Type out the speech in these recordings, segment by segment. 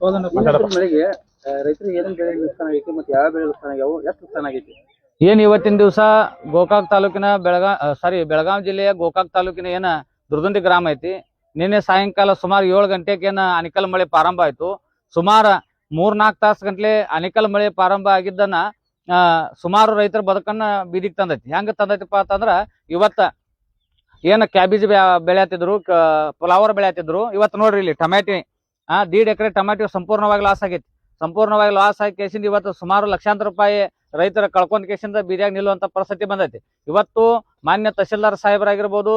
ಮಳೆಗೆ ರೈತರಿಗೆ ಏನೇನು ಬೆಳೆ ನುಕ್ಸಾನ ಆಗೈತಿ ಮತ್ತೆ ಯಾವ ಬೆಳೆ ನುಕ್ಸಾನ ಆಗ್ಯಾವು ಎಷ್ಟು ನುಕ್ಸಾನ ಆಗೈತಿ? ಏನ್ ಇವತ್ತಿನ ದಿವಸ ಗೋಕಾಕ್ ತಾಲೂಕಿನ ಬೆಳಗಾವಿ ಜಿಲ್ಲೆಯ ಗೋಕಾಕ್ ತಾಲೂಕಿನ ಏನ ದುರ್ದುಂಡಿ ಗ್ರಾಮ ಐತಿ. ನಿನ್ನೆ ಸಾಯಂಕಾಲ ಸುಮಾರು 7 ಗಂಟೆಗೆ ಅನಿಕಲ್ ಮಳೆ ಪ್ರಾರಂಭ ಆಯ್ತು. ಸುಮಾರು 3-4 ತಾಸು ಗಂಟ್ಲೆ ಅನಿಕಲ್ ಮಳೆ ಪ್ರಾರಂಭ ಆಗಿದ್ದನ್ನ ಸುಮಾರು ರೈತರ ಬದುಕನ್ನ ಬೀದಿಗೆ ತಂದೈತಿ. ಹೆಂಗ ತಂದೈತಿಪ್ಪ ಅಂತಂದ್ರ ಇವತ್ತ ಏನ ಕ್ಯಾಬೇಜ್ ಬೆಳೆ ಹತ್ತಿದ್ರು, ಫ್ಲವರ್ ಬೆಳೆ ಹತ್ತಿದ್ರು. ಇವತ್ತು ನೋಡ್ರಿ ಇಲ್ಲಿ ಟೊಮ್ಯಾಟಿ 1.5 ಎಕರೆ ಟೊಮ್ಯಾಟಿ ಸಂಪೂರ್ಣವಾಗಿ ಲಾಸ್ ಆಗೈತಿ. ಸಂಪೂರ್ಣವಾಗಿ ಲಾಸ್ ಆಗಿ ಕೇಸಿಂದ ಇವತ್ತು ಸುಮಾರು ಲಕ್ಷಾಂತರ ರೂಪಾಯಿ ರೈತರ ಕಳ್ಕೊಂಡ್ ಕೇಸಿಂದ ಬೀದಿಯಾಗ ನಿಲ್ಲುವಂತ ಪರಿಸ್ಥಿತಿ ಬಂದೈತಿ. ಇವತ್ತು ಮಾನ್ಯ ತಹಶೀಲ್ದಾರ್ ಸಾಹೇಬರಾಗಿರ್ಬೋದು,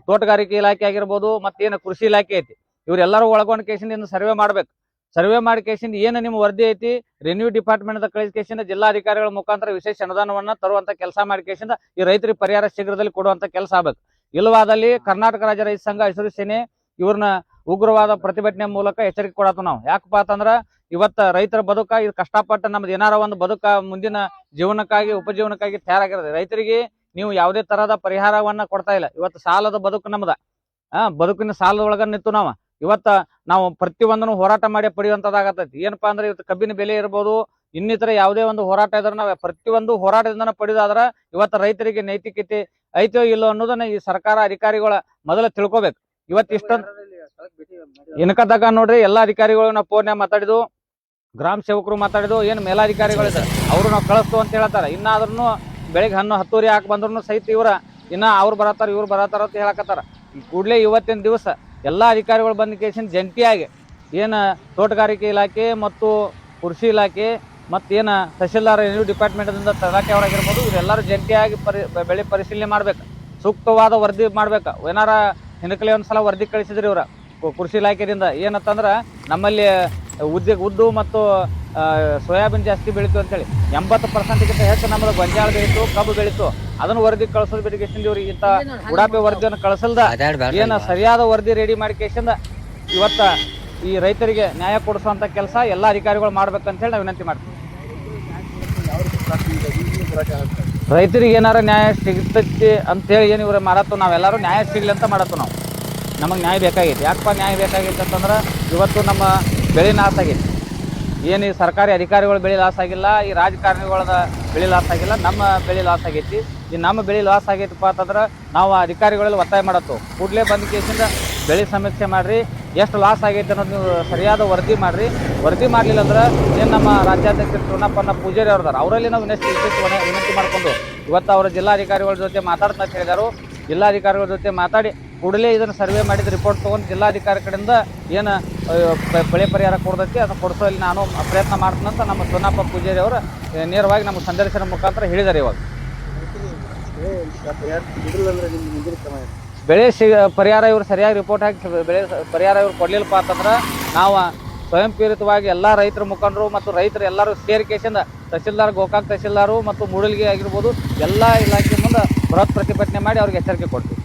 ತೋಟಗಾರಿಕೆ ಇಲಾಖೆ ಆಗಿರ್ಬೋದು, ಮತ್ತೇನು ಕೃಷಿ ಇಲಾಖೆ ಐತಿ, ಇವರೆಲ್ಲರೂ ಒಳಗೊಂಡ್ ಕೇಸಿಂದ ಸರ್ವೆ ಮಾಡ್ಬೇಕು. ಸರ್ವೆ ಮಾಡಿ ಕೇಸಿಂದ ಏನು ನಿಮ್ಮ ವರದಿ ಐತಿ ರೆನ್ಯೂ ಡಿಪಾರ್ಟ್ಮೆಂಟ್ ಕಳಿಸಿ ಕೇಸಿಂದ ಜಿಲ್ಲಾಧಿಕಾರಿಗಳ ಮುಖಾಂತರ ವಿಶೇಷ ಅನುದಾನವನ್ನ ತರುವಂತ ಕೆಲಸ ಮಾಡಿ ಕೇಸಿಂದ ಈ ರೈತರಿಗೆ ಪರಿಹಾರ ಶೀಘ್ರದಲ್ಲಿ ಕೊಡುವಂತ ಕೆಲಸ ಆಗ್ಬೇಕು. ಇಲ್ಲವಾದಲ್ಲಿ ಕರ್ನಾಟಕ ರಾಜ್ಯ ರೈತ ಸಂಘ, ಹಸಿರು ಸೇನೆ ಇವ್ರನ್ನ ಉಗ್ರವಾದ ಪ್ರತಿಭಟನೆ ಮೂಲಕ ಎಚ್ಚರಿಕೆ ಕೊಡತ್ತು ನಾವು. ಯಾಕಪ್ಪ ಅಂತಂದ್ರ ಇವತ್ತ ರೈತರ ಬದುಕ ಇದು ಕಷ್ಟಪಟ್ಟು ನಮ್ದು ಏನಾರ ಒಂದು ಬದುಕ ಮುಂದಿನ ಜೀವನಕ್ಕಾಗಿ ಉಪಜೀವನಕ್ಕಾಗಿ ತಯಾರಾಗಿರೋದು. ರೈತರಿಗೆ ನೀವು ಯಾವುದೇ ತರಹದ ಪರಿಹಾರವನ್ನ ಕೊಡ್ತಾ ಇಲ್ಲ. ಇವತ್ತು ಸಾಲದ ಬದುಕು ನಮ್ದ, ಬದುಕಿನ ಸಾಲದ ಒಳಗ ನಿಂತು ನಾವು ಪ್ರತಿಯೊಂದನ್ನು ಹೋರಾಟ ಮಾಡಿ ಪಡೆಯುವಂತದಾಗತೈತಿ. ಏನಪ್ಪಾ ಅಂದ್ರೆ ಇವತ್ತು ಕಬ್ಬಿನ ಬೆಲೆ ಇರ್ಬೋದು, ಇನ್ನಿತರ ಯಾವುದೇ ಒಂದು ಹೋರಾಟ ಇದ್ರೆ ನಾವು ಪ್ರತಿಯೊಂದು ಹೋರಾಟದಿಂದ ಪಡೆಯೋದಾದ್ರ ಇವತ್ತು ರೈತರಿಗೆ ನೈತಿಕತೆ ಐತೋ ಇಲ್ಲೋ ಅನ್ನೋದನ್ನ ಈ ಸರ್ಕಾರ ಅಧಿಕಾರಿಗಳ ಮೊದಲ ತಿಳ್ಕೊಬೇಕು. ಇವತ್ತು ಇಷ್ಟೊಂದು ಇನ್ಕದಾಗ ನೋಡ್ರಿ ಎಲ್ಲಾ ಅಧಿಕಾರಿಗಳು ನಾವು ಫೋನ್ಯಾಗ ಮಾತಾಡಿದ್ವು, ಗ್ರಾಮ ಸೇವಕರು ಮಾತಾಡಿದ್ವು, ಏನ್ ಮೇಲಾಧಿಕಾರಿಗಳಿದ್ದಾರೆ ಅವರು ನಾವು ಕಳಿಸ್ತು ಅಂತ ಹೇಳ್ತಾರ. ಇನ್ನಾದ್ರೂ ಬೆಳಿಗ್ಗೆ 10-10:30 ಹಾಕಿ ಬಂದ್ರು ಸಹಿತ ಇನ್ನ ಅವ್ರು ಬರತ್ತಾರ ಇವ್ರು ಬರತ್ತಾರ ಅಂತ ಹೇಳಕತ್ತಾರ. ಕೂಡ್ಲೇ ಇವತ್ತಿನ ದಿವಸ ಎಲ್ಲಾ ಅಧಿಕಾರಿಗಳು ಬಂದ ಕೇಸಿನ ಜಂಟಿಯಾಗಿ ಏನ ತೋಟಗಾರಿಕೆ ಇಲಾಖೆ ಮತ್ತು ಕೃಷಿ ಇಲಾಖೆ ಮತ್ತೇನ ತಹಶೀಲ್ದಾರ್ ರೆನ್ಯೂ ಡಿಪಾರ್ಟ್ಮೆಂಟ್ ಇಲಾಖೆ ಅವರಾಗಿರ್ಬೋದು, ಇವರೆಲ್ಲರೂ ಜಂಟಿಯಾಗಿ ಬೆಳೆ ಪರಿಶೀಲನೆ ಮಾಡ್ಬೇಕು, ಸೂಕ್ತವಾದ ವರದಿ ಮಾಡ್ಬೇಕು. ಏನಾರ ಹಿಂದಕಲೆ ಒಂದ್ಸಲ ವರದಿ ಕಳಿಸಿದ್ರಿ ಇವ್ರ ಕೃಷಿ ಇಲಾಖೆಯಿಂದ ಏನಂತಂದ್ರ ನಮ್ಮಲ್ಲಿ ಉದ್ದು ಮತ್ತು ಸೋಯಾಬೀನ್ ಜಾಸ್ತಿ ಬೆಳೀತು ಅಂತೇಳಿ 80%ಗಿಂತ ಹೆಚ್ಚು ನಮ್ಮದು ಗೊಂಜಾಳ ಬೆಳೀತು, ಕಬ್ಬು ಬೆಳೀತು. ಅದನ್ನು ವರದಿ ಕಳಿಸೋದು ಬಿಟ್ಟು ಕೇಸಿಂದ ಇವ್ರಿಗೆ ಇಂಥ ಉಡಾಪೆ ವರದಿಯನ್ನು ಕಳಿಸಲ್ದ ಏನ ಸರಿಯಾದ ವರದಿ ರೆಡಿ ಮಾಡಿ ಕೇಸಿಂದ ಇವತ್ತ ಈ ರೈತರಿಗೆ ನ್ಯಾಯ ಕೊಡಿಸುವಂತ ಕೆಲಸ ಎಲ್ಲಾ ಅಧಿಕಾರಿಗಳು ಮಾಡ್ಬೇಕಂತ ಹೇಳಿ ನಾವು ವಿನಂತಿ ಮಾಡ್ತೀವಿ. ರೈತರಿಗೆ ಏನಾರ ನ್ಯಾಯ ಸಿಗ್ತೈತಿ ಅಂತ ಹೇಳಿ ಏನು ಇವ್ರ ಮಾಡತ್ತು, ನಾವೆಲ್ಲರೂ ನ್ಯಾಯ ಸಿಗ್ಲಿ ಅಂತ ಮಾಡತ್ತು. ನಾವು ನಮಗೆ ನ್ಯಾಯ ಬೇಕಾಗೈತಿ. ಯಾಕಪ್ಪ ನ್ಯಾಯ ಬೇಕಾಗೈತಿ ಅಂತಂದ್ರೆ ಇವತ್ತು ನಮ್ಮ ಬೆಳೆ ಲಾಸ್ ಆಗೈತಿ. ಏನು ಈ ಸರ್ಕಾರಿ ಅಧಿಕಾರಿಗಳ ಬೆಳೆ ಲಾಸ್ ಆಗಿಲ್ಲ, ಈ ರಾಜಕಾರಣಿಗಳ ಬೆಳೆ ಲಾಸ್ ಆಗಿಲ್ಲ, ನಮ್ಮ ಬೆಳೆ ಲಾಸ್ ಆಗೈತಿ. ಈ ನಮ್ಮ ಬೆಳೆ ಲಾಸ್ ಆಗೈತಪ್ಪ ಅಂತಂದ್ರೆ ನಾವು ಅಧಿಕಾರಿಗಳಲ್ಲಿ ಒತ್ತಾಯ ಮಾಡತ್ತು, ಕೂಡಲೇ ಬಂದ ಕೇಸಿಂದ ಬೆಳೆ ಸಮೀಕ್ಷೆ ಮಾಡ್ರಿ, ಎಷ್ಟು ಲಾಸ್ ಆಗೈತೆ ಅನ್ನೋದು ನೀವು ಸರಿಯಾದ ವರದಿ ಮಾಡ್ರಿ. ವರದಿ ಮಾಡಲಿಲ್ಲ ಅಂದ್ರೆ ಏನು ನಮ್ಮ ರಾಜ್ಯಾಧ್ಯಕ್ಷರು ಚುನಾಪನ್ನ ಪೂಜಾರಿ ಅವ್ರದಾರ, ಅವರಲ್ಲಿ ನಾವು ವಿನಂತಿ ಮಾಡ್ಕೊಂಡು ಇವತ್ತು ಅವರ ಜಿಲ್ಲಾಧಿಕಾರಿಗಳ ಜೊತೆ ಮಾತಾಡ್ತಾ ಹೇಳಿದಾರು. ಜಿಲ್ಲಾಧಿಕಾರಿಗಳ ಜೊತೆ ಮಾತಾಡಿ ಕೂಡಲೇ ಇದನ್ನು ಸರ್ವೆ ಮಾಡಿದ ರಿಪೋರ್ಟ್ ತೊಗೊಂಡು ಜಿಲ್ಲಾಧಿಕಾರಿ ಕಡೆಯಿಂದ ಏನು ಬೆಳೆ ಪರಿಹಾರ ಕೊಡ್ತೈತಿ ಅದನ್ನು ಕೊಡಿಸೋಲ್ಲಿ ನಾನು ಪ್ರಯತ್ನ ಮಾಡ್ತೀನಂತ ನಮ್ಮ ಚುನಾಪ ಪೂಜಾರಿ ಅವರು ನೇರವಾಗಿ ನಮ್ಮ ಸಂದರ್ಶನ ಮುಖಾಂತರ ಹೇಳಿದ್ದಾರೆ. ಇವಾಗ ಬೆಳೆ ಪರಿಹಾರ ಇವರು ಸರಿಯಾಗಿ ರಿಪೋರ್ಟ್ ಹಾಕಿ ಬೆಳೆ ಪರಿಹಾರ ಇವ್ರು ಕೊಡ್ಲಿಲ್ಲಪ್ಪ ಅಂತಂದ್ರೆ ನಾವು ಸ್ವಯಂ ಪ್ರೇರಿತವಾಗಿ ಎಲ್ಲ ರೈತರ ಮುಖಂಡರು ಮತ್ತು ರೈತರು ಎಲ್ಲರೂ ಸೇರಿಕೆಯಿಂದ ತಹಶೀಲ್ದಾರ್, ಗೋಕಾಕ್ ತಹಶೀಲ್ದಾರು ಮತ್ತು ಮೂಡಲ್ಗಿ ಆಗಿರ್ಬೋದು ಎಲ್ಲ ಇಲಾಖೆ ಮುಂದೆ ಬೃಹತ್ ಪ್ರತಿಭಟನೆ ಮಾಡಿ ಅವ್ರಿಗೆ ಎಚ್ಚರಿಕೆ ಕೊಡ್ತೀವಿ.